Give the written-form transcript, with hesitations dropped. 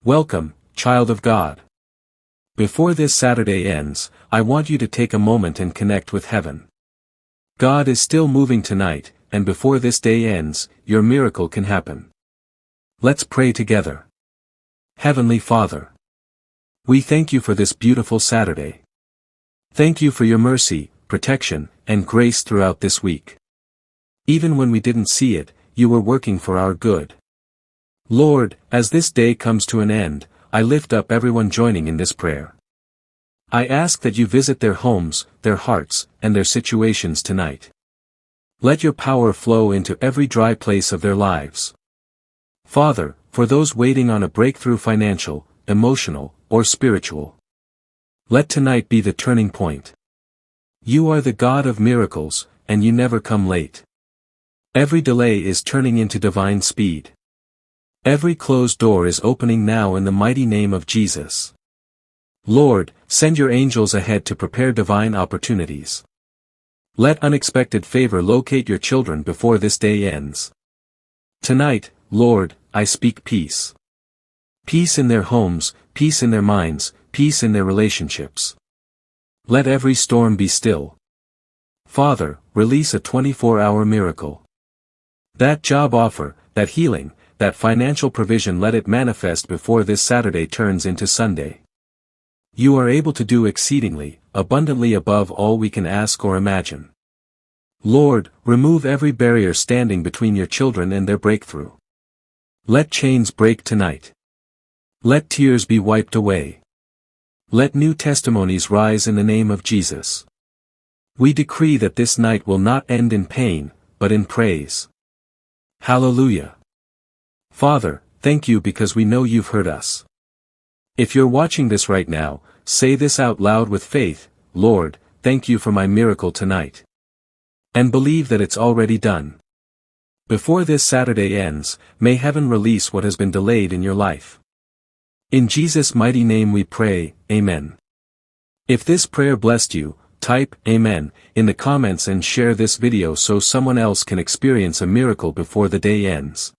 Welcome, child of God. Before this Saturday ends, I want you to take a moment and connect with heaven. God is still moving tonight, and before this day ends, your miracle can happen. Let's pray together. Heavenly Father, we thank you for this beautiful Saturday. Thank you for your mercy, protection, and grace throughout this week. Even when we didn't see it, you were working for our good. Lord, as this day comes to an end, I lift up everyone joining in this prayer. I ask that you visit their homes, their hearts, and their situations tonight. Let your power flow into every dry place of their lives. Father, for those waiting on a breakthrough, financial, emotional, or spiritual, let tonight be the turning point. You are the God of miracles, and you never come late. Every delay is turning into divine speed. Every closed door is opening now in the mighty name of Jesus. Lord, send your angels ahead to prepare divine opportunities. Let unexpected favor locate your children before this day ends. Tonight, Lord, I speak peace. Peace in their homes, peace in their minds, peace in their relationships. Let every storm be still. Father, release a 24-hour miracle. That job offer, that healing, that financial provision, let it manifest before this Saturday turns into Sunday. You are able to do exceedingly, abundantly above all we can ask or imagine. Lord, remove every barrier standing between your children and their breakthrough. Let chains break tonight. Let tears be wiped away. Let new testimonies rise in the name of Jesus. We decree that this night will not end in pain, but in praise. Hallelujah. Father, thank you because we know you've heard us. If you're watching this right now, say this out loud with faith: Lord, thank you for my miracle tonight. And believe that it's already done. Before this Saturday ends, may heaven release what has been delayed in your life. In Jesus' mighty name we pray, Amen. If this prayer blessed you, type Amen in the comments and share this video so someone else can experience a miracle before the day ends.